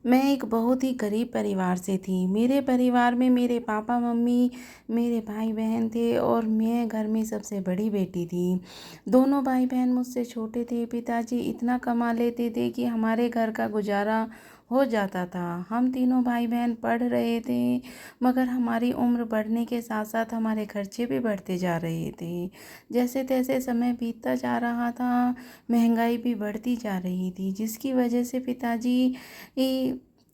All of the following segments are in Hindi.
मैं एक बहुत ही गरीब परिवार से थी। मेरे परिवार में मेरे पापा मम्मी, मेरे भाई बहन थे और मैं घर में सबसे बड़ी बेटी थी। दोनों भाई बहन मुझसे छोटे थे। पिताजी इतना कमा लेते थे कि हमारे घर का गुजारा हो जाता था। हम तीनों भाई बहन पढ़ रहे थे, मगर हमारी उम्र बढ़ने के साथ साथ हमारे खर्चे भी बढ़ते जा रहे थे। जैसे तैसे समय बीतता जा रहा था, महंगाई भी बढ़ती जा रही थी, जिसकी वजह से पिताजी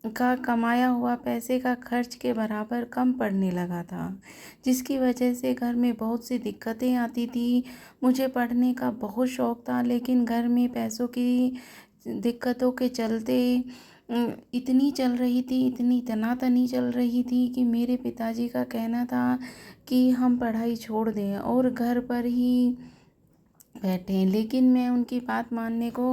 का कमाया हुआ पैसे का खर्च के बराबर कम पड़ने लगा था, जिसकी वजह से घर में बहुत सी दिक्कतें आती थी। मुझे पढ़ने का बहुत शौक था, लेकिन घर में पैसों की दिक्कतों के चलते इतनी चल रही थी, इतनी तनातनी चल रही थी कि मेरे पिताजी का कहना था कि हम पढ़ाई छोड़ दें और घर पर ही बैठे, लेकिन मैं उनकी बात मानने को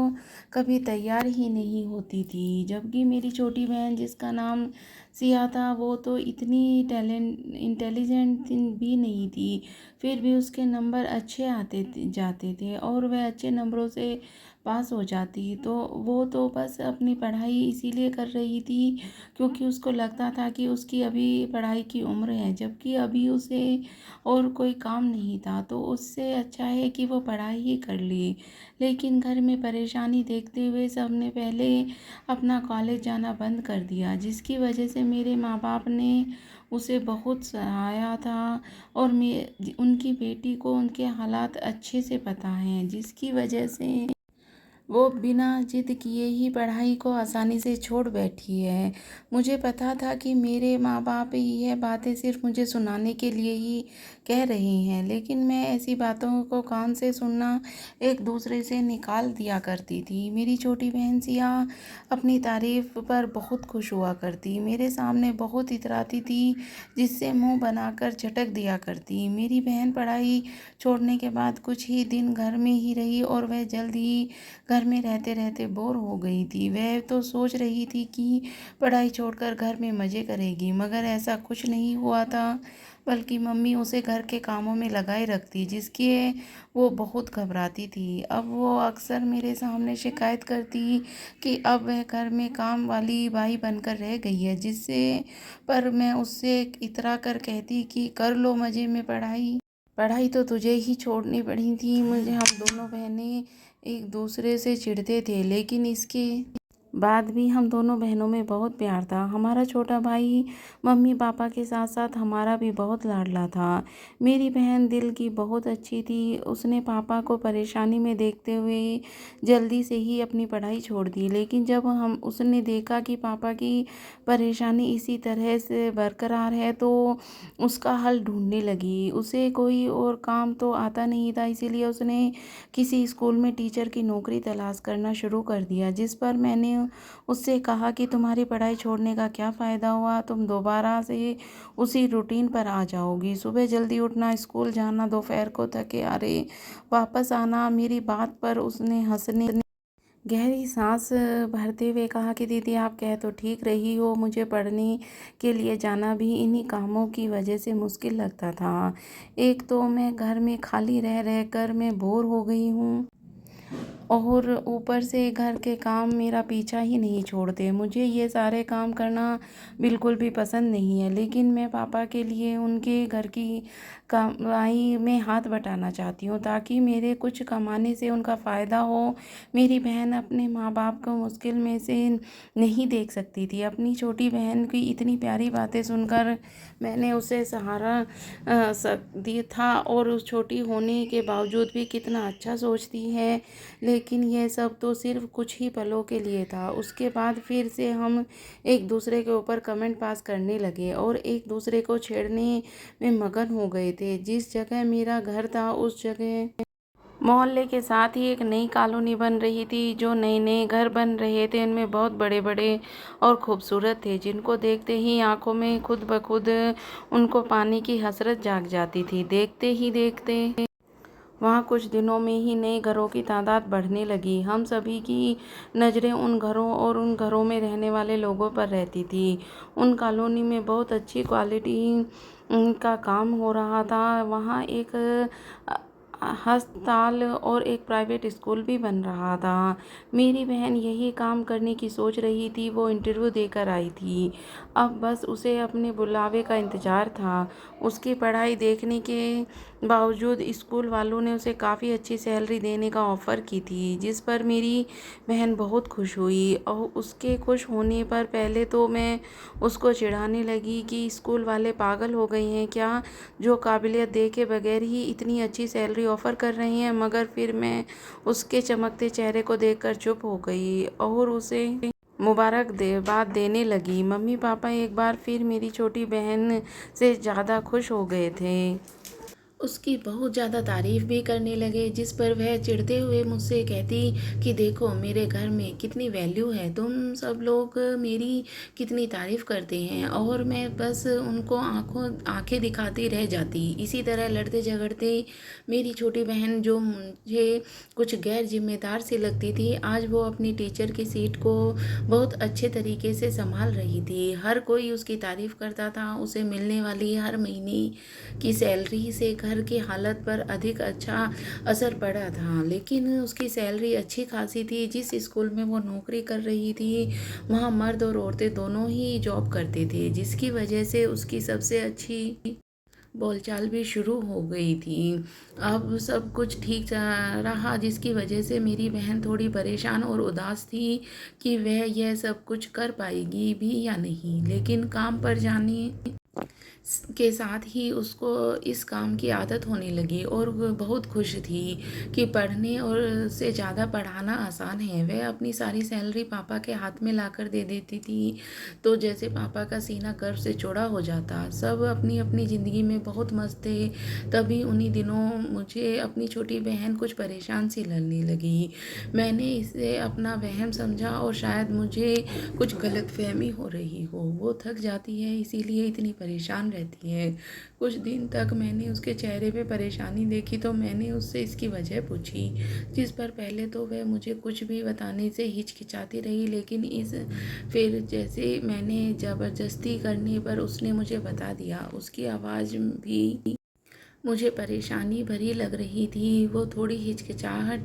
कभी तैयार ही नहीं होती थी। जबकि मेरी छोटी बहन, जिसका नाम सिया था, वो तो इतनी इंटेलिजेंट भी नहीं थी, फिर भी उसके नंबर अच्छे जाते थे और वह अच्छे नंबरों से पास हो जाती। तो वो तो बस अपनी पढ़ाई इसीलिए कर रही थी क्योंकि उसको लगता था कि उसकी अभी पढ़ाई की उम्र है, जबकि अभी उसे और कोई काम नहीं था, तो उससे अच्छा है कि वो पढ़ाई ही कर ली। लेकिन घर में परेशानी देखते हुए सबने पहले अपना कॉलेज जाना बंद कर दिया, जिसकी वजह से मेरे माँ बाप ने उसे बहुत सराहा था। और मैं उनकी बेटी को उनके हालात अच्छे से पता हैं, जिसकी वजह से वो बिना जिद किए ही पढ़ाई को आसानी से छोड़ बैठी है। मुझे पता था कि मेरे माँ बाप यह बातें सिर्फ मुझे सुनाने के लिए ही कह रहे हैं, लेकिन मैं ऐसी बातों को कान से सुनना एक दूसरे से निकाल दिया करती थी। मेरी छोटी बहन सिया अपनी तारीफ पर बहुत खुश हुआ करती, मेरे सामने बहुत इतराती थी, जिससे मुंह बनाकर झटक दिया करती। मेरी बहन पढ़ाई छोड़ने के बाद कुछ ही दिन घर में ही रही और वह जल्द ही घर में रहते रहते बोर हो गई थी। वह तो सोच रही थी कि पढ़ाई छोड़कर घर में मज़े करेगी, मगर ऐसा कुछ नहीं हुआ था, बल्कि मम्मी उसे घर के कामों में लगाए रखती, जिसके वो बहुत घबराती थी। अब वो अक्सर मेरे सामने शिकायत करती कि अब वह घर में काम वाली बाई बनकर रह गई है, जिससे पर मैं उससे इतरा कर कहती कि कर लो मज़े में पढ़ाई, पढ़ाई तो तुझे ही छोड़नी पड़ी थी। मुझे हम दोनों बहनें एक दूसरे से चिढ़ते थे, लेकिन इसके बाद भी हम दोनों बहनों में बहुत प्यार था। हमारा छोटा भाई मम्मी पापा के साथ साथ हमारा भी बहुत लाडला था। मेरी बहन दिल की बहुत अच्छी थी। उसने पापा को परेशानी में देखते हुए जल्दी से ही अपनी पढ़ाई छोड़ दी, लेकिन जब हम उसने देखा कि पापा की परेशानी इसी तरह से बरकरार है, तो उसका हल ढूंढने लगी। उसे कोई और काम तो आता नहीं था, इसीलिए उसने किसी स्कूल में टीचर की नौकरी तलाश करना शुरू कर दिया, जिस पर मैंने उससे कहा कि तुम्हारी पढ़ाई छोड़ने का क्या फ़ायदा हुआ, तुम दोबारा से उसी रूटीन पर आ जाओगी। सुबह जल्दी उठना, स्कूल जाना, दोपहर को थके हारे वापस आना। मेरी बात पर उसने हंसने गहरी सांस भरते हुए कहा कि दीदी, आप कह तो ठीक रही हो, मुझे पढ़ने के लिए जाना भी इन्हीं कामों की वजह से मुश्किल लगता था। एक तो मैं घर में खाली रह रह कर मैं बोर हो गई हूँ, और ऊपर से घर के काम मेरा पीछा ही नहीं छोड़ते। मुझे ये सारे काम करना बिल्कुल भी पसंद नहीं है, लेकिन मैं पापा के लिए उनके घर की कमाई में हाथ बटाना चाहती हूँ, ताकि मेरे कुछ कमाने से उनका फ़ायदा हो। मेरी बहन अपने माँ बाप को मुश्किल में से नहीं देख सकती थी। अपनी छोटी बहन की इतनी प्यारी बातें सुनकर मैंने उसे सहारा दिया था, और उस छोटी होने के बावजूद भी कितना अच्छा सोचती है। लेकिन यह सब तो सिर्फ कुछ ही पलों के लिए था। उसके बाद फिर से हम एक दूसरे के ऊपर कमेंट पास करने लगे और एक दूसरे को छेड़ने में मगन हो गए थे। जिस जगह मेरा घर था, उस जगह मोहल्ले के साथ ही एक नई कॉलोनी बन रही थी। जो नए नए घर बन रहे थे, उनमें बहुत बड़े बड़े और खूबसूरत थे, जिनको देखते ही आंखों में खुद ब खुद उनको पाने की हसरत जाग जाती थी। देखते ही देखते वहाँ कुछ दिनों में ही नए घरों की तादाद बढ़ने लगी। हम सभी की नज़रें उन घरों और उन घरों में रहने वाले लोगों पर रहती थी। उन कॉलोनी में बहुत अच्छी क्वालिटी का काम हो रहा था। वहाँ एक अस्पताल और एक प्राइवेट स्कूल भी बन रहा था। मेरी बहन यही काम करने की सोच रही थी। वो इंटरव्यू देकर आई थी। अब बस उसे अपने बुलावे का इंतज़ार था। उसकी पढ़ाई देखने के बावजूद स्कूल वालों ने उसे काफ़ी अच्छी सैलरी देने का ऑफ़र की थी, जिस पर मेरी बहन बहुत खुश हुई। और उसके खुश होने पर पहले तो मैं उसको चिढ़ाने लगी कि स्कूल वाले पागल हो गए हैं क्या, जो काबिलियत देखे बगैर ही इतनी अच्छी सैलरी ऑफ़र कर रहे हैं। मगर फिर मैं उसके चमकते चेहरे को देखकर चुप हो गई और उसे मुबारकबाद देने लगी। मम्मी पापा एक बार फिर मेरी छोटी बहन से ज़्यादा खुश हो गए थे। उसकी बहुत ज़्यादा तारीफ़ भी करने लगे, जिस पर वह चिढ़ते हुए मुझसे कहती कि देखो मेरे घर में कितनी वैल्यू है, तुम सब लोग मेरी कितनी तारीफ़ करते हैं और मैं बस उनको आंखें दिखाती रह जाती। इसी तरह लड़ते झगड़ते मेरी छोटी बहन, जो मुझे कुछ गैर जिम्मेदार सी लगती थी, आज वो अपनी टीचर की सीट को बहुत अच्छे तरीके से संभाल रही थी। हर कोई उसकी तारीफ़ करता था। उसे मिलने वाली हर महीने की सैलरी से घर की हालत पर अधिक अच्छा असर पड़ा था। लेकिन उसकी सैलरी अच्छी खासी थी। जिस स्कूल में वो नौकरी कर रही थी, वहाँ मर्द और औरतें दोनों ही जॉब करते थे, जिसकी वजह से उसकी सबसे अच्छी बोलचाल भी शुरू हो गई थी। अब सब कुछ ठीक रहा, जिसकी वजह से मेरी बहन थोड़ी परेशान और उदास थी कि वह यह सब कुछ कर पाएगी भी या नहीं। लेकिन काम पर जाने के साथ ही उसको इस काम की आदत होने लगी और वह बहुत खुश थी कि पढ़ने और से ज़्यादा पढ़ाना आसान है। वह अपनी सारी सैलरी पापा के हाथ में लाकर दे देती थी, तो जैसे पापा का सीना गर्व से चौड़ा हो जाता। सब अपनी अपनी ज़िंदगी में बहुत मस्त थे। तभी उन्हीं दिनों मुझे अपनी छोटी बहन कुछ परेशान सी लगने लगी। मैंने इसे अपना वहम समझा और शायद मुझे कुछ गलतफहमी हो रही हो। वो थक जाती है, इसीलिए इतनी परेशान रहती है। कुछ दिन तक मैंने उसके चेहरे पे परेशानी देखी, तो मैंने उससे इसकी वजह पूछी, जिस पर पहले तो वह मुझे कुछ भी बताने से हिचकिचाती रही। लेकिन फिर जैसे मैंने ज़बरदस्ती करने पर उसने मुझे बता दिया। उसकी आवाज़ भी मुझे परेशानी भरी लग रही थी। वो थोड़ी हिचकिचाहट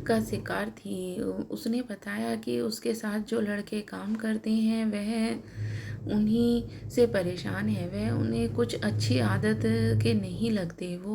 का शिकार थी। उसने बताया कि उसके साथ जो लड़के काम करते हैं वह उन्हीं से परेशान है। वह उन्हें कुछ अच्छी आदत के नहीं लगते। वो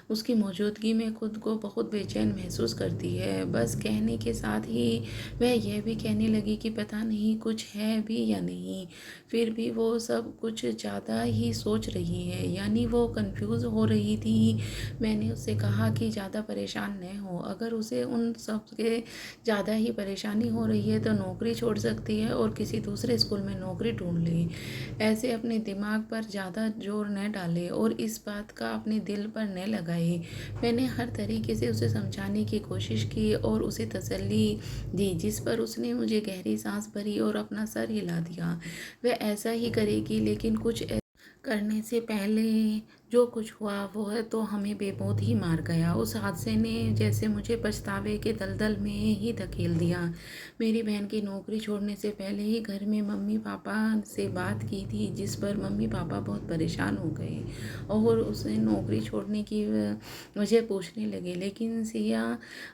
उसकी मौजूदगी में खुद को बहुत बेचैन महसूस करती है। बस कहने के साथ ही वह यह भी कहने लगी कि पता नहीं कुछ है भी या नहीं। फिर भी वो सब कुछ ज़्यादा ही सोच रही है, यानी वो कंफ्यूज हो रही थी। मैंने उससे कहा कि ज़्यादा परेशान न हो। अगर उसे उन सब के ज़्यादा ही परेशानी हो रही है तो नौकरी छोड़ सकती है और किसी दूसरे स्कूल में नौकरी ढूंढ ले। ऐसे अपने दिमाग पर ज़्यादा जोर न डाले और इस बात का अपने दिल पर न लगाए। मैंने हर तरीके से उसे समझाने की कोशिश की और उसे तसल्ली दी, जिस पर उसने मुझे गहरी सांस भरी और अपना सर हिला दिया। वह ऐसा ही करेगी, लेकिन कुछ करने से पहले जो कुछ हुआ वो है तो हमें बेमौत ही मार गया। उस हादसे ने जैसे मुझे पछतावे के दलदल में ही धकेल दिया। मेरी बहन की नौकरी छोड़ने से पहले ही घर में मम्मी पापा से बात की थी, जिस पर मम्मी पापा बहुत परेशान हो गए और उसे नौकरी छोड़ने की वजह पूछने लगे। लेकिन सिया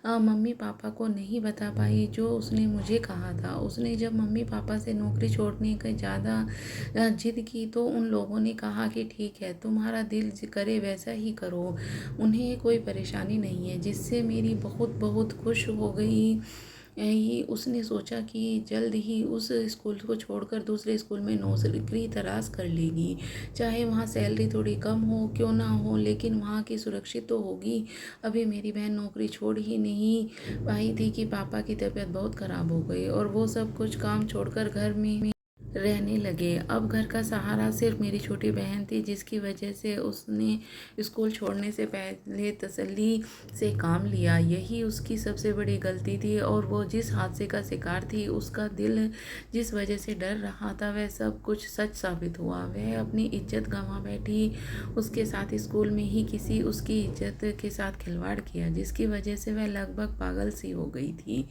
मम्मी पापा को नहीं बता पाई जो उसने मुझे कहा था। उसने जब मम्मी पापा से नौकरी छोड़ने का ज़्यादा जिद की तो उन लोगों ने कहा कि ठीक है, तुम्हारा दिल करे वैसा ही करो, उन्हें कोई परेशानी नहीं है। जिससे मेरी बहुत बहुत खुश हो गई। उसने सोचा कि जल्द ही उस स्कूल को छोड़कर दूसरे स्कूल में नौकरी तलाश कर लेगी, चाहे वहाँ सैलरी थोड़ी कम हो क्यों ना हो, लेकिन वहाँ की सुरक्षित तो होगी। अभी मेरी बहन नौकरी छोड़ ही नहीं पाई थी कि पापा की तबीयत बहुत ख़राब हो गई और वो सब कुछ काम छोड़कर घर में रहने लगे। अब घर का सहारा सिर्फ मेरी छोटी बहन थी, जिसकी वजह से उसने स्कूल छोड़ने से पहले तसल्ली से काम लिया। यही उसकी सबसे बड़ी गलती थी और वो जिस हादसे का शिकार थी, उसका दिल जिस वजह से डर रहा था, वह सब कुछ सच साबित हुआ। वह अपनी इज्जत गंवा बैठी। उसके साथ स्कूल में ही किसी उसकी इज्जत के साथ खिलवाड़ किया, जिसकी वजह से वह लगभग पागल सी हो गई थी।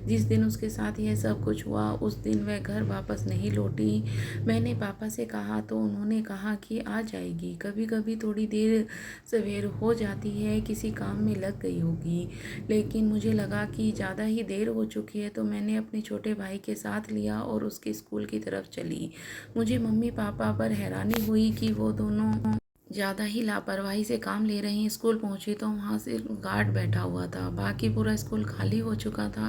जिस दिन उसके साथ यह सब कुछ हुआ, उस दिन वह घर वापस नहीं लौट लौटी। मैंने पापा से कहा तो उन्होंने कहा कि आ जाएगी, कभी कभी थोड़ी देर सवेर हो जाती है, किसी काम में लग गई होगी। लेकिन मुझे लगा कि ज़्यादा ही देर हो चुकी है, तो मैंने अपने छोटे भाई के साथ लिया और उसके स्कूल की तरफ चली। मुझे मम्मी पापा पर हैरानी हुई कि वो दोनों ज़्यादा ही लापरवाही से काम ले रहे हैं। स्कूल पहुंची तो वहाँ से गार्ड बैठा हुआ था, बाकी पूरा स्कूल खाली हो चुका था।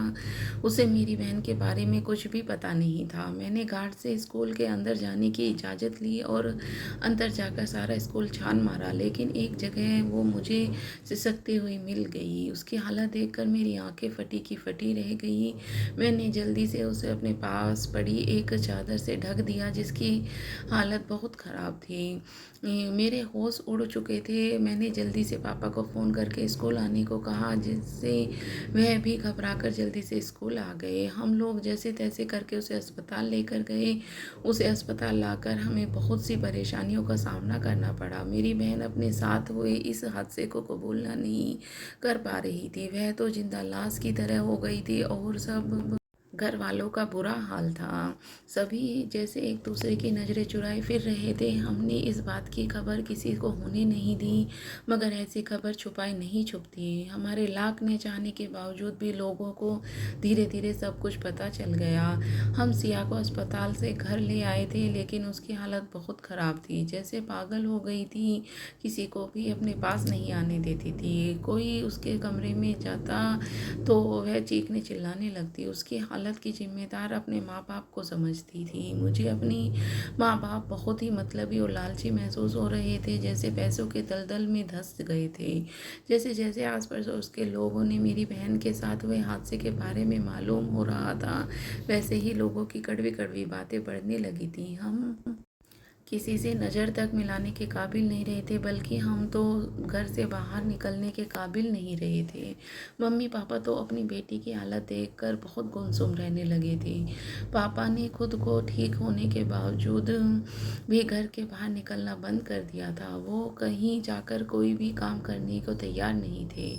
उसे मेरी बहन के बारे में कुछ भी पता नहीं था। मैंने गार्ड से स्कूल के अंदर जाने की इजाज़त ली और अंदर जाकर सारा स्कूल छान मारा, लेकिन एक जगह वो मुझे सिसकती हुई मिल गई। उसकी हालत देखकर मेरी आंखें फटी की फटी रह गई। मैंने जल्दी से उसे अपने पास पड़ी एक चादर से ढक दिया, जिसकी हालत बहुत ख़राब थी। मेरे होश उड़ चुके थे। मैंने जल्दी से पापा को फ़ोन करके स्कूल आने को कहा, जिससे वह भी घबराकर जल्दी से स्कूल आ गए। हम लोग जैसे तैसे करके उसे अस्पताल लेकर गए। उसे अस्पताल लाकर हमें बहुत सी परेशानियों का सामना करना पड़ा। मेरी बहन अपने साथ हुए इस हादसे को कबूलना नहीं कर पा रही थी। वह तो जिंदा लाश की तरह हो गई थी और सब घर वालों का बुरा हाल था। सभी जैसे एक दूसरे की नज़रें चुराए फिर रहे थे। हमने इस बात की खबर किसी को होने नहीं दी, मगर ऐसी खबर छुपाई नहीं छुपती। हमारे लाख ने चाहने के बावजूद भी लोगों को धीरे धीरे सब कुछ पता चल गया। हम सिया को अस्पताल से घर ले आए थे, लेकिन उसकी हालत बहुत ख़राब थी, जैसे पागल हो गई थी। किसी को भी अपने पास नहीं आने देती थी। कोई उसके कमरे में जाता तो वह चीखने चिल्लाने लगती। उसकी हालत की जिम्मेदार अपने माँ बाप को समझती थी। मुझे अपनी माँ बाप बहुत ही मतलबी और लालची महसूस हो रहे थे, जैसे पैसों के दलदल में धंस गए थे। जैसे जैसे आस पास उसके लोगों ने मेरी बहन के साथ हुए हादसे के बारे में मालूम हो रहा था, वैसे ही लोगों की कड़वी कड़वी बातें बढ़ने लगी थी। हम किसी से नज़र तक मिलाने के काबिल नहीं रहे थे, बल्कि हम तो घर से बाहर निकलने के काबिल नहीं रहे थे। मम्मी पापा तो अपनी बेटी की हालत देखकर बहुत गुमसुम रहने लगे थे। पापा ने खुद को ठीक होने के बावजूद भी घर के बाहर निकलना बंद कर दिया था। वो कहीं जाकर कोई भी काम करने को तैयार नहीं थे।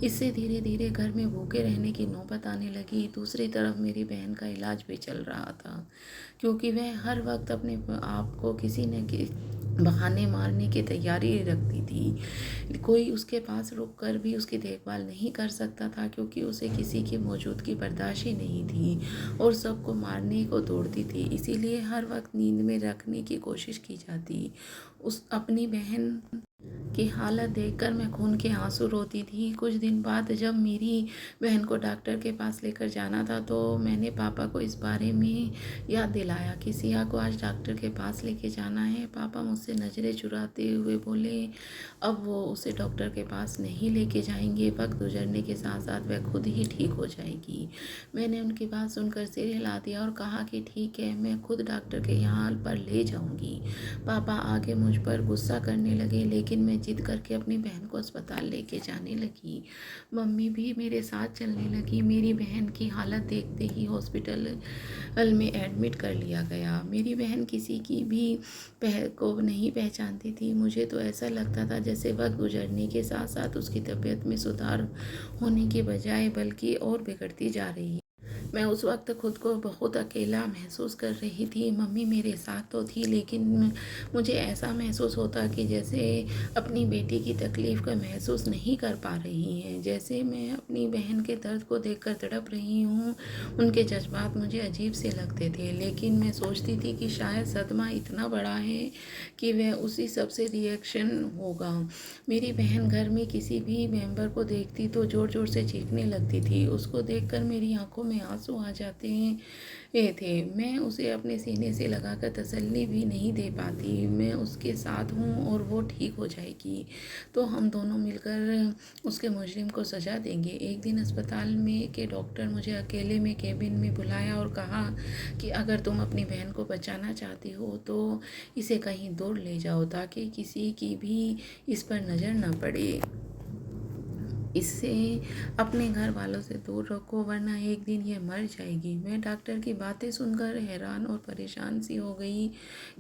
इससे धीरे धीरे घर में भूखे रहने की नौबत आने लगी। दूसरी तरफ मेरी बहन का इलाज भी चल रहा था, क्योंकि वह हर वक्त अपने आप को किसी न बहाने मारने की तैयारी रखती थी। कोई उसके पास रुक कर भी उसकी देखभाल नहीं कर सकता था, क्योंकि उसे किसी की मौजूदगी बर्दाश्त ही नहीं थी और सबको मारने को दौड़ती थी। इसीलिए हर वक्त नींद में रखने की कोशिश की जाती। उस अपनी बहन की हालत देखकर मैं खून के आंसू रोती थी। कुछ दिन बाद जब मेरी बहन को डॉक्टर के पास लेकर जाना था, तो मैंने पापा को इस बारे में याद दिलाया कि सिया को आज डॉक्टर के पास लेके जाना है। पापा मुझसे नज़रें चुराते हुए बोले, अब वो उसे डॉक्टर के पास नहीं लेके जाएंगे। वक्त गुजरने के साथ साथ वह खुद ही ठीक हो जाएगी। मैंने उनकी बात सुनकर सिर हिला दिया और कहा कि ठीक है, मैं खुद डॉक्टर के यहाँ पर ले जाऊँगी। पापा आगे मुझ पर गुस्सा करने लगे, लेकिन मैं जिद करके अपनी बहन को अस्पताल लेके जाने लगी। मम्मी भी मेरे साथ चलने लगी। मेरी बहन की हालत देखते ही हॉस्पिटल में एडमिट कर लिया गया। मेरी बहन किसी की भी को नहीं पहचानती थी। मुझे तो ऐसा लगता था जैसे वक्त गुजरने के साथ साथ उसकी तबीयत में सुधार होने के बजाय बल्कि और बिगड़ती जा रही है। मैं उस वक्त खुद को बहुत अकेला महसूस कर रही थी। मम्मी मेरे साथ तो थी, लेकिन मुझे ऐसा महसूस होता कि जैसे अपनी बेटी की तकलीफ़ का महसूस नहीं कर पा रही हैं। जैसे मैं अपनी बहन के दर्द को देखकर तड़प रही हूँ। उनके जज्बात मुझे अजीब से लगते थे, लेकिन मैं सोचती थी कि शायद सदमा इतना बड़ा है कि वह उसी सबसे रिएक्शन होगा। मेरी बहन घर में किसी भी मेंबर को देखती तो ज़ोर ज़ोर से चीखने लगती थी। उसको देखकर मेरी आंखों में आंसू आ जाते थे। मैं उसे अपने सीने से लगाकर तसल्ली भी नहीं दे पाती। मैं उसके साथ हूँ और वो ठीक हो जाएगी, तो हम दोनों मिलकर उसके मुजरिम को सजा देंगे। एक दिन अस्पताल में के डॉक्टर मुझे अकेले में केबिन में बुलाया और कहा कि अगर तुम अपनी बहन को बचाना चाहती हो तो इसे कहीं दूर ले जाओ, ताकि किसी की भी इस पर नज़र न पड़े। इससे अपने घर वालों से दूर रखो, वरना एक दिन ये मर जाएगी। मैं डॉक्टर की बातें सुनकर हैरान और परेशान सी हो गई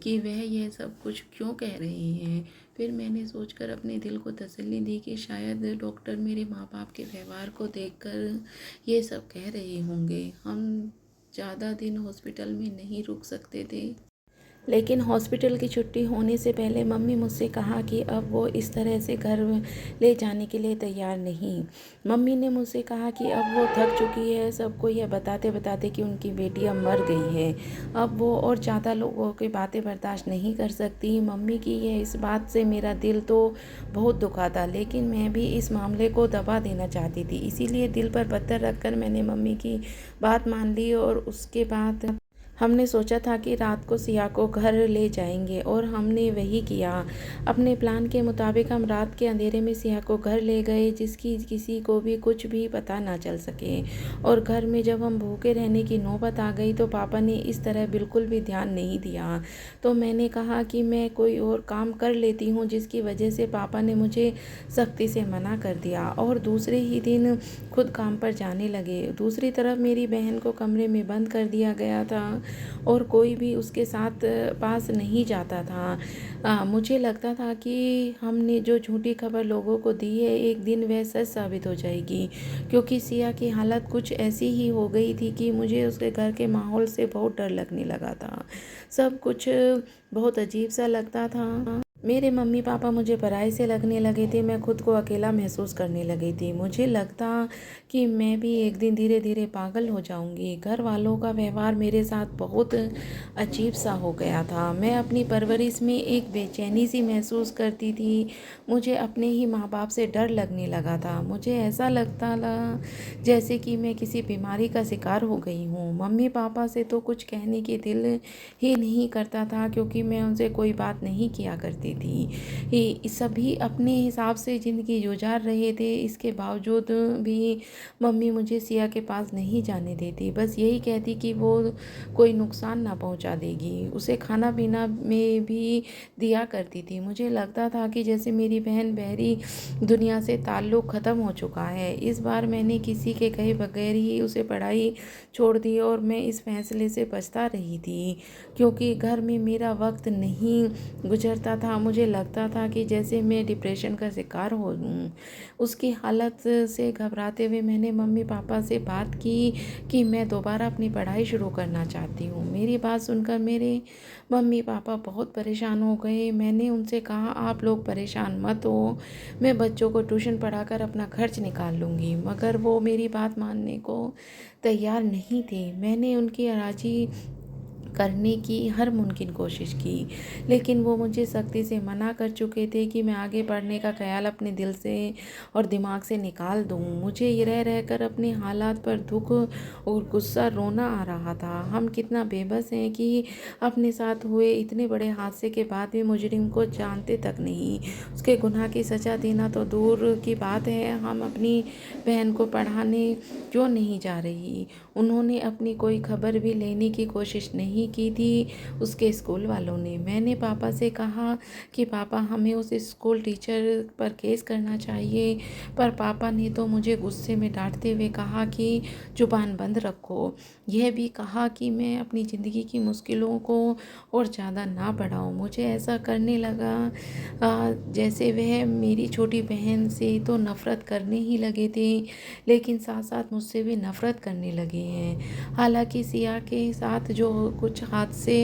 कि वह यह सब कुछ क्यों कह रहे हैं। फिर मैंने सोचकर अपने दिल को तसल्ली दी कि शायद डॉक्टर मेरे माँ बाप के व्यवहार को देखकर ये सब कह रहे होंगे। हम ज़्यादा दिन हॉस्पिटल में नहीं रुक सकते थे। लेकिन हॉस्पिटल की छुट्टी होने से पहले मम्मी मुझसे कहा कि अब वो इस तरह से घर ले जाने के लिए तैयार नहीं। मम्मी ने मुझसे कहा कि अब वो थक चुकी है सबको यह बताते बताते कि उनकी बेटी अब मर गई है। अब वो और ज़्यादा लोगों की बातें बर्दाश्त नहीं कर सकती। मम्मी की यह इस बात से मेरा दिल तो बहुत दुखा था, लेकिन मैं भी इस मामले को दबा देना चाहती थी। इसीलिए दिल पर पत्थर रखकर मैंने मम्मी की बात मान ली और उसके बाद हमने सोचा था कि रात को सिया को घर ले जाएंगे और हमने वही किया। अपने प्लान के मुताबिक हम रात के अंधेरे में सिया को घर ले गए, जिसकी किसी को भी कुछ भी पता ना चल सके। और घर में जब हम भूखे रहने की नौबत आ गई तो पापा ने इस तरह बिल्कुल भी ध्यान नहीं दिया। तो मैंने कहा कि मैं कोई और काम कर लेती हूँ, जिसकी वजह से पापा ने मुझे सख्ती से मना कर दिया और दूसरे ही दिन खुद काम पर जाने लगे। दूसरी तरफ मेरी बहन को कमरे में बंद कर दिया गया था और कोई भी उसके साथ पास नहीं जाता था। मुझे लगता था कि हमने जो झूठी खबर लोगों को दी है एक दिन वह सच साबित हो जाएगी, क्योंकि सिया की हालत कुछ ऐसी ही हो गई थी कि मुझे उसके घर के माहौल से बहुत डर लगने लगा था। सब कुछ बहुत अजीब सा लगता था। मेरे मम्मी पापा मुझे पराये से लगने लगे थे। मैं खुद को अकेला महसूस करने लगी थी। मुझे लगता कि मैं भी एक दिन धीरे धीरे पागल हो जाऊंगी। घर वालों का व्यवहार मेरे साथ बहुत अजीब सा हो गया था। मैं अपनी परवरिश में एक बेचैनी सी महसूस करती थी। मुझे अपने ही माँ बाप से डर लगने लगा था। मुझे ऐसा लगता था जैसे कि मैं किसी बीमारी का शिकार हो गई हूँ। मम्मी पापा से तो कुछ कहने की दिल ही नहीं करता था, क्योंकि मैं उनसे कोई बात नहीं किया करती थी। सभी अपने हिसाब से ज़िंदगी गुजार रहे थे। इसके बावजूद भी मम्मी मुझे सिया के पास नहीं जाने देती। बस यही कहती कि वो कोई नुकसान ना पहुंचा देगी। उसे खाना पीना में भी दिया करती थी। मुझे लगता था कि जैसे मेरी बहन बहरी दुनिया से ताल्लुक़ ख़त्म हो चुका है। इस बार मैंने किसी के कहे बगैर ही उसे पढ़ाई छोड़ दी और मैं इस फैसले से पछता रही थी, क्योंकि घर में मेरा वक्त नहीं गुजरता था। मुझे लगता था कि जैसे मैं डिप्रेशन का शिकार हो हूँ। उसकी हालत से घबराते हुए मैंने मम्मी पापा से बात की कि मैं दोबारा अपनी पढ़ाई शुरू करना चाहती हूँ। मेरी बात सुनकर मेरे मम्मी पापा बहुत परेशान हो गए। मैंने उनसे कहा, आप लोग परेशान मत हो, मैं बच्चों को ट्यूशन पढ़ाकर अपना खर्च निकाल लूँगी। मगर वो मेरी बात मानने को तैयार नहीं थे। मैंने उनकी राज़ी करने की हर मुमकिन कोशिश की, लेकिन वो मुझे सख्ती से मना कर चुके थे कि मैं आगे पढ़ने का ख्याल अपने दिल से और दिमाग से निकाल दूँ। मुझे ये रह रहकर अपने हालात पर दुख और गुस्सा रोना आ रहा था। हम कितना बेबस हैं कि अपने साथ हुए इतने बड़े हादसे के बाद भी मुजरिम को जानते तक नहीं। उसके गुनाह की सज़ा देना तो दूर की बात है, हम अपनी बहन को पढ़ाने क्यों नहीं जा रही। उन्होंने अपनी कोई खबर भी लेने की कोशिश नहीं की थी उसके स्कूल वालों ने। मैंने पापा से कहा कि पापा, हमें उस स्कूल टीचर पर केस करना चाहिए, पर पापा ने तो मुझे गुस्से में डांटते हुए कहा कि जुबान बंद रखो। यह भी कहा कि मैं अपनी ज़िंदगी की मुश्किलों को और ज़्यादा ना बढ़ाऊं। मुझे ऐसा करने लगा जैसे वह मेरी छोटी बहन से तो नफ़रत करने ही लगे थे, लेकिन साथ साथ मुझसे भी नफ़रत करने लगे हैं। हालांकि सिया के साथ जो कुछ हादसे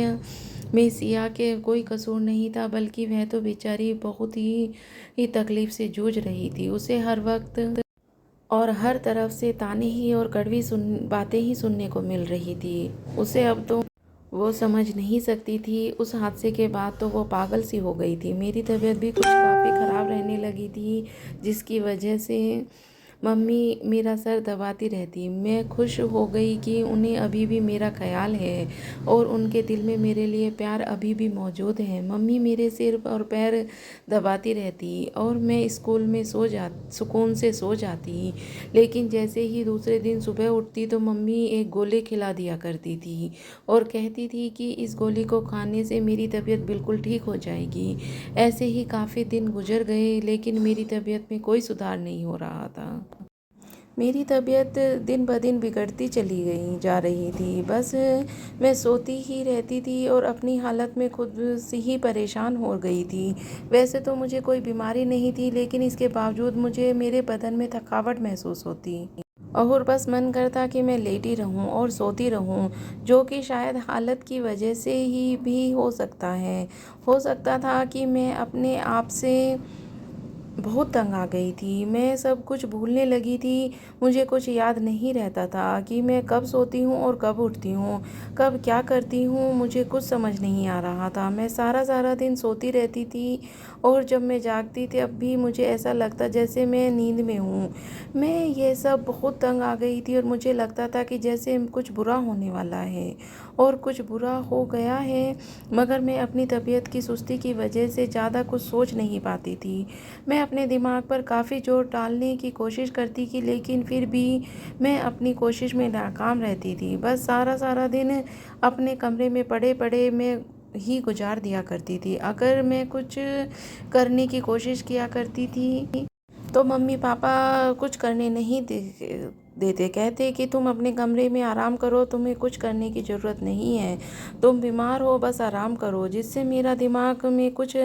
में सिया के कोई कसूर नहीं था, बल्कि वह तो बेचारी बहुत ही तकलीफ़ से जूझ रही थी। उसे हर वक्त और हर तरफ से ताने ही और कड़वी बातें ही सुनने को मिल रही थी। उसे अब तो वो समझ नहीं सकती थी। उस हादसे के बाद तो वो पागल सी हो गई थी। मेरी तबीयत भी कुछ काफ़ी ख़राब रहने लगी थी, जिसकी वजह से मम्मी मेरा सर दबाती रहती। मैं खुश हो गई कि उन्हें अभी भी मेरा ख्याल है और उनके दिल में मेरे लिए प्यार अभी भी मौजूद है। मम्मी मेरे सिर और पैर दबाती रहती और मैं स्कूल में सुकून से सो जाती। लेकिन जैसे ही दूसरे दिन सुबह उठती तो मम्मी एक गोली खिला दिया करती थी और कहती थी कि इस गोली को खाने से मेरी तबीयत बिल्कुल ठीक हो जाएगी। ऐसे ही काफ़ी दिन गुजर गए, लेकिन मेरी तबीयत में कोई सुधार नहीं हो रहा था। मेरी तबीयत दिन ब दिन बिगड़ती चली गई जा रही थी। बस मैं सोती ही रहती थी और अपनी हालत में खुद से ही परेशान हो गई थी। वैसे तो मुझे कोई बीमारी नहीं थी, लेकिन इसके बावजूद मुझे मेरे बदन में थकावट महसूस होती और बस मन करता कि मैं लेटी रहूं और सोती रहूं, जो कि शायद हालत की वजह से ही भी हो सकता है। हो सकता था कि मैं अपने आप से बहुत तंग आ गई थी। मैं सब कुछ भूलने लगी थी। मुझे कुछ याद नहीं रहता था कि मैं कब सोती हूँ और कब उठती हूँ, कब क्या करती हूँ, मुझे कुछ समझ नहीं आ रहा था। मैं सारा सारा दिन सोती रहती थी और जब मैं जागती थी अब भी मुझे ऐसा लगता जैसे मैं नींद में हूँ। मैं ये सब बहुत तंग आ गई थी और मुझे लगता था कि जैसे कुछ बुरा होने वाला है और कुछ बुरा हो गया है, मगर मैं अपनी तबीयत की सुस्ती की वजह से ज़्यादा कुछ सोच नहीं पाती थी। मैं अपने दिमाग पर काफ़ी जोर डालने की कोशिश करती थी, लेकिन फिर भी मैं अपनी कोशिश में नाकाम रहती थी। बस सारा सारा दिन अपने कमरे में पड़े पड़े मैं ही गुजार दिया करती थी। अगर मैं कुछ करने की कोशिश किया करती थी तो मम्मी पापा कुछ करने नहीं देते। कहते कि तुम अपने कमरे में आराम करो, तुम्हें कुछ करने की ज़रूरत नहीं है, तुम बीमार हो, बस आराम करो। जिससे मेरा दिमाग में कुछ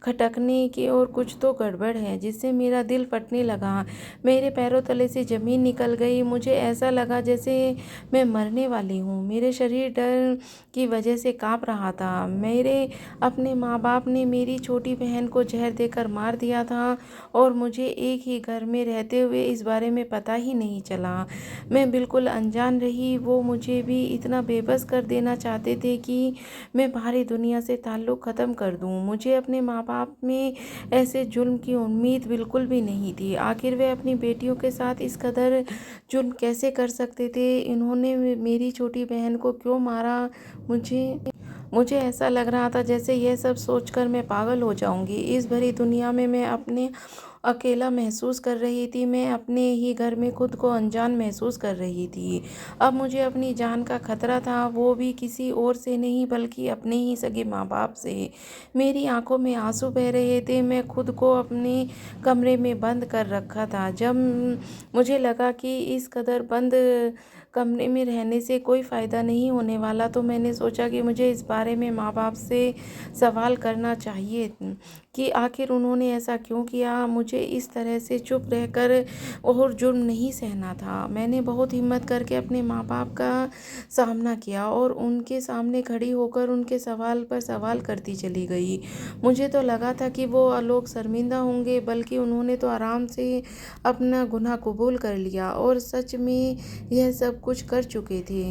खटकने की और कुछ तो गड़बड़ है, जिससे मेरा दिल फटने लगा। मेरे पैरों तले से ज़मीन निकल गई। मुझे ऐसा लगा जैसे मैं मरने वाली हूँ। मेरे शरीर डर की वजह से काँप रहा था। मेरे अपने माँ बाप ने मेरी छोटी बहन को जहर देकर मार दिया था और मुझे एक ही घर में रहते हुए इस बारे में पता ही नहीं चला। मैं बिल्कुल अनजान रही। वो मुझे भी इतना बेबस कर देना चाहते थे कि मैं बाहरी दुनिया से ताल्लुक़ ख़त्म कर दूं। मुझे अपने माँ बाप में ऐसे जुल्म की उम्मीद बिल्कुल भी नहीं थी। आखिर वे अपनी बेटियों के साथ इस कदर जुल्म कैसे कर सकते थे? इन्होंने मेरी छोटी बहन को क्यों मारा? मुझे मुझे ऐसा लग रहा था जैसे यह सब सोचकर मैं पागल हो जाऊंगी। इस भरी दुनिया में मैं अपने अकेला महसूस कर रही थी। मैं अपने ही घर में खुद को अनजान महसूस कर रही थी। अब मुझे अपनी जान का खतरा था, वो भी किसी और से नहीं बल्कि अपने ही सगे माँ बाप से। मेरी आंखों में आंसू बह रहे थे। मैं खुद को अपने कमरे में बंद कर रखा था। जब मुझे लगा कि इस कदर बंद कमरे में रहने से कोई फ़ायदा नहीं होने वाला, तो मैंने सोचा कि मुझे इस बारे में माँ बाप से सवाल करना चाहिए कि आखिर उन्होंने ऐसा क्यों किया। मुझे इस तरह से चुप रहकर और जुर्म नहीं सहना था। मैंने बहुत हिम्मत करके अपने माँ बाप का सामना किया और उनके सामने खड़ी होकर उनके सवाल पर सवाल करती चली गई। मुझे तो लगा था कि वो लोग शर्मिंदा होंगे, बल्कि उन्होंने तो आराम से अपना गुनाह कबूल कर लिया और सच में यह सब कुछ कर चुके थे।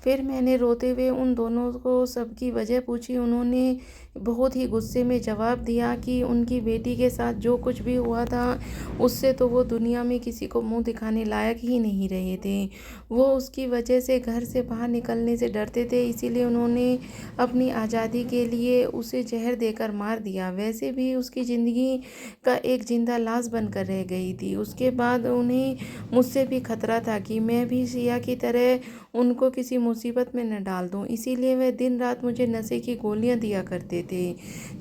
फिर मैंने रोते हुए उन दोनों को सबकी वजह पूछी। उन्होंने बहुत ही गुस्से में जवाब दिया कि उनकी बेटी के साथ जो कुछ भी हुआ था उससे तो वो दुनिया में किसी को मुंह दिखाने लायक ही नहीं रहे थे। वो उसकी वजह से घर से बाहर निकलने से डरते थे, इसीलिए उन्होंने अपनी आज़ादी के लिए उसे जहर देकर मार दिया। वैसे भी उसकी ज़िंदगी का एक जिंदा लाश बनकर रह गई थी। उसके बाद उन्हें मुझसे भी खतरा था कि मैं भी सिया की तरह उनको किसी मुसीबत में न डाल दूं। इसीलिए वे दिन रात मुझे नशे की गोलियां दिया करते थे,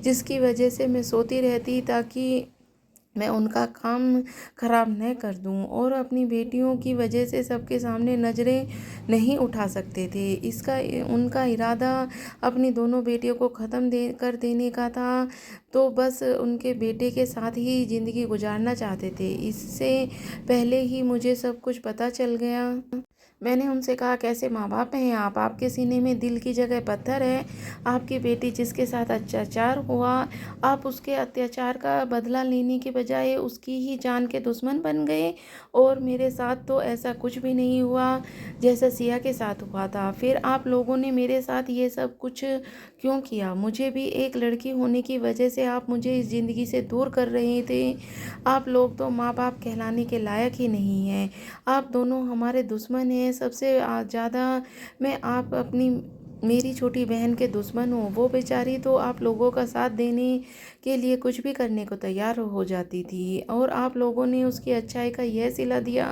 जिसकी वजह से मैं सोती रहती ताकि मैं उनका काम खराब न कर दूं और अपनी बेटियों की वजह से सबके सामने नज़रें नहीं उठा सकते थे। इसका उनका इरादा अपनी दोनों बेटियों को ख़त्म कर देने का था, तो बस उनके बेटे के साथ ही ज़िंदगी गुजारना चाहते थे। इससे पहले ही मुझे सब कुछ पता चल गया। मैंने उनसे कहा, कैसे माँ बाप हैं आप? आपके सीने में दिल की जगह पत्थर है। आपकी बेटी जिसके साथ अत्याचार हुआ, आप उसके अत्याचार का बदला लेने के बजाय उसकी ही जान के दुश्मन बन गए। और मेरे साथ तो ऐसा कुछ भी नहीं हुआ जैसा सिया के साथ हुआ था। फिर आप लोगों ने मेरे साथ ये सब कुछ क्यों किया? मुझे भी एक लड़की होने की वजह से आप मुझे इस ज़िंदगी से दूर कर रहे थे। आप लोग तो माँ बाप कहलाने के लायक ही नहीं हैं। आप दोनों हमारे दुश्मन हैं। सबसे ज़्यादा मैं आप अपनी मेरी छोटी बहन के दुश्मन हूँ। वो बेचारी तो आप लोगों का साथ देने के लिए कुछ भी करने को तैयार हो जाती थी, और आप लोगों ने उसकी अच्छाई का यह सिला दिया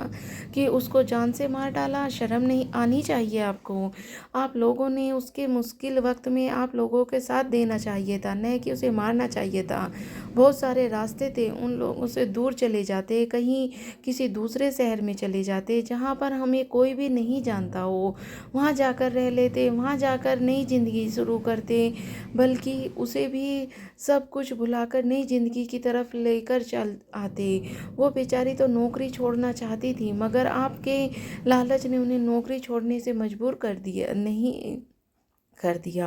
कि उसको जान से मार डाला। शर्म नहीं आनी चाहिए आपको। आप लोगों ने उसके मुश्किल वक्त में आप लोगों के साथ देना चाहिए था, न कि उसे मारना चाहिए था। बहुत सारे रास्ते थे, उन लोगों से दूर चले जाते, कहीं किसी दूसरे शहर में चले जाते जहाँ पर हमें कोई भी नहीं जानता हो। वहाँ जाकर रह लेते, वहाँ जाकर जाकर नई ज़िंदगी शुरू करते, बल्कि उसे भी सब कुछ भुलाकर नई ज़िंदगी की तरफ लेकर चल आते। वो बेचारी तो नौकरी छोड़ना चाहती थी, मगर आपके लालच ने उन्हें नौकरी छोड़ने से मजबूर कर दिया नहीं कर दिया।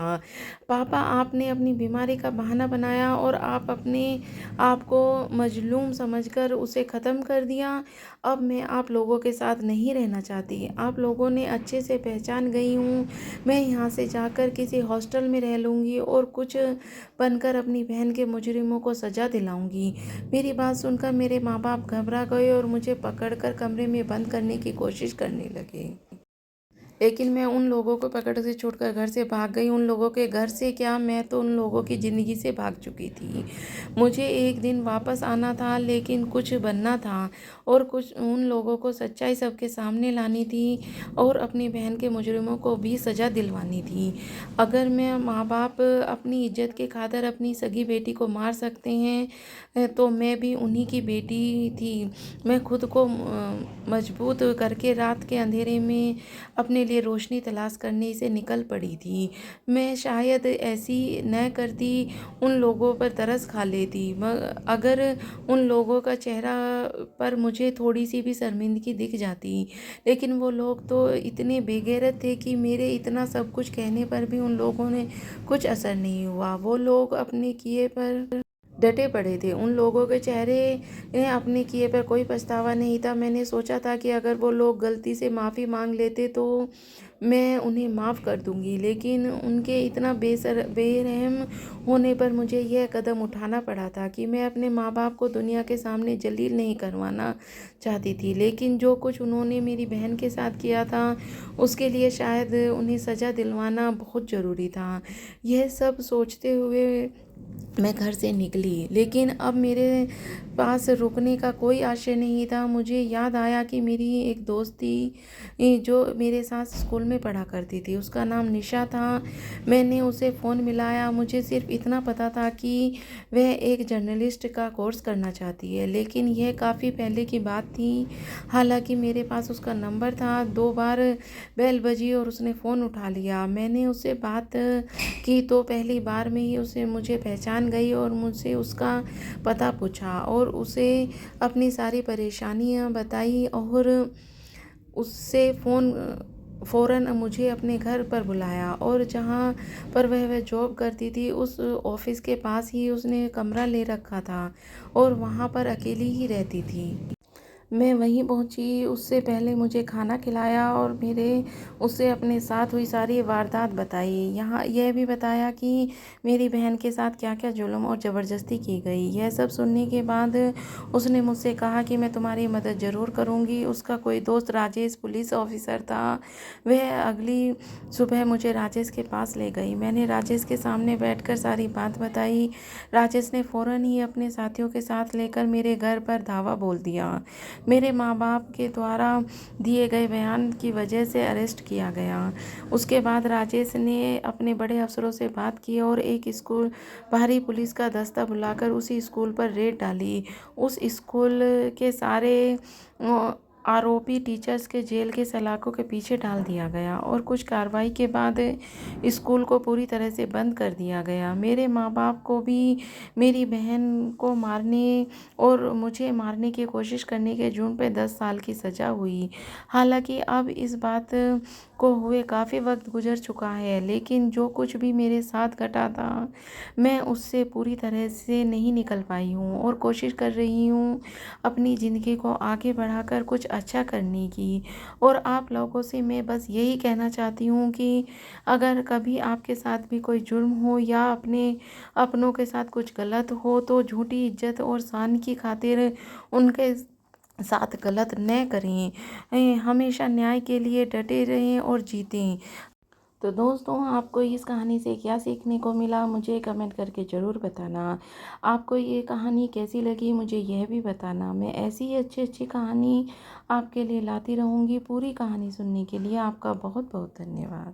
पापा, आपने अपनी बीमारी का बहाना बनाया और आप अपने आप को मज़लूम समझकर उसे ख़त्म कर दिया। अब मैं आप लोगों के साथ नहीं रहना चाहती। आप लोगों ने अच्छे से पहचान गई हूँ। मैं यहाँ से जाकर किसी हॉस्टल में रह लूँगी और कुछ बनकर अपनी बहन के मुजरिमों को सज़ा दिलाऊँगी। मेरी बात सुनकर मेरे माँ-बाप घबरा गए और मुझे पकड़कर कमरे में बंद करने की कोशिश करने लगे। लेकिन मैं उन लोगों को पकड़ से छूटकर घर से भाग गई। उन लोगों के घर से क्या, मैं तो उन लोगों की ज़िंदगी से भाग चुकी थी। मुझे एक दिन वापस आना था, लेकिन कुछ बनना था और कुछ उन लोगों को सच्चाई सबके सामने लानी थी और अपनी बहन के मुजरिमों को भी सज़ा दिलवानी थी। अगर मैं माँ बाप अपनी इज्जत के खातिर अपनी सगी बेटी को मार सकते हैं, तो मैं भी उन्हीं की बेटी थी। मैं खुद को मजबूत करके रात के अंधेरे में अपने लिए रोशनी तलाश करने से निकल पड़ी थी। मैं शायद ऐसी न करती, उन लोगों पर तरस खा लेती। अगर उन लोगों का चेहरा पर मुझे थोड़ी सी भी शर्मिंदगी दिख जाती। लेकिन वो लोग तो इतने बेगैरत थे कि मेरे इतना सब कुछ कहने पर भी उन लोगों ने कुछ असर नहीं हुआ। वो लोग अपने किए पर डटे पड़े थे। उन लोगों के चेहरे अपने किए पर कोई पछतावा नहीं था। मैंने सोचा था कि अगर वो लोग गलती से माफ़ी मांग लेते तो मैं उन्हें माफ़ कर दूंगी, लेकिन उनके इतना बेरहम होने पर मुझे यह कदम उठाना पड़ा था कि मैं अपने माँ बाप को दुनिया के सामने जलील नहीं करवाना चाहती थी। लेकिन जो कुछ उन्होंने मेरी बहन के साथ किया था, उसके लिए शायद उन्हें सज़ा दिलवाना बहुत ज़रूरी था। यह सब सोचते हुए मैं घर से निकली, लेकिन अब मेरे पास रुकने का कोई आशय नहीं था। मुझे याद आया कि मेरी एक दोस्त थी जो मेरे साथ स्कूल में पढ़ा करती थी। उसका नाम निशा था। मैंने उसे फ़ोन मिलाया। मुझे सिर्फ इतना पता था कि वह एक जर्नलिस्ट का कोर्स करना चाहती है, लेकिन यह काफ़ी पहले की बात थी। हालांकि मेरे पास उसका नंबर था। 2 बार बेल बजी और उसने फ़ोन उठा लिया। मैंने उससे बात की तो पहली बार में ही उसे मुझे पहचान गई और मुझसे उसका पता पूछा और उसे अपनी सारी परेशानियां बताई और उससे फ़ौरन मुझे अपने घर पर बुलाया और जहाँ पर वह जॉब करती थी उस ऑफिस के पास ही उसने कमरा ले रखा था और वहाँ पर अकेली ही रहती थी। मैं वहीं पहुंची। उससे पहले मुझे खाना खिलाया और मेरे उससे अपने साथ हुई सारी वारदात बताई। यहाँ यह भी बताया कि मेरी बहन के साथ क्या क्या जुल्म और ज़बरदस्ती की गई। यह सब सुनने के बाद उसने मुझसे कहा कि मैं तुम्हारी मदद ज़रूर करूँगी। उसका कोई दोस्त राजेश पुलिस ऑफिसर था। वह अगली सुबह मुझे राजेश के पास ले गई। मैंने राजेश के सामने बैठकर सारी बात बताई। राजेश ने फ़ौरन ही अपने साथियों के साथ लेकर मेरे घर पर धावा बोल दिया। मेरे माँ बाप के द्वारा दिए गए बयान की वजह से अरेस्ट किया गया। उसके बाद राजेश ने अपने बड़े अफसरों से बात की और एक स्कूल बाहरी पुलिस का दस्ता बुलाकर उसी स्कूल पर रेड डाली। उस स्कूल के सारे आरोपी टीचर्स के जेल के सलाखों के पीछे डाल दिया गया और कुछ कार्रवाई के बाद स्कूल को पूरी तरह से बंद कर दिया गया। मेरे माँ बाप को भी मेरी बहन को मारने और मुझे मारने की कोशिश करने के जुर्म पे 10 साल की सज़ा हुई। हालांकि अब इस बात को हुए काफ़ी वक्त गुजर चुका है, लेकिन जो कुछ भी मेरे साथ घटा था मैं उससे पूरी तरह से नहीं निकल पाई हूँ और कोशिश कर रही हूँ अपनी ज़िंदगी को आगे बढ़ाकर कुछ अच्छा करने की। और आप लोगों से मैं बस यही कहना चाहती हूँ कि अगर कभी आपके साथ भी कोई जुर्म हो या अपनों के साथ कुछ गलत हो तो झूठी इज्जत और शान की खातिर उनके साथ गलत न करें। हमेशा न्याय के लिए डटे रहें और जीतें। तो दोस्तों, आपको इस कहानी से क्या सीखने को मिला मुझे कमेंट करके ज़रूर बताना। आपको ये कहानी कैसी लगी मुझे यह भी बताना। मैं ऐसी ही अच्छी अच्छी कहानी आपके लिए लाती रहूँगी। पूरी कहानी सुनने के लिए आपका बहुत बहुत धन्यवाद।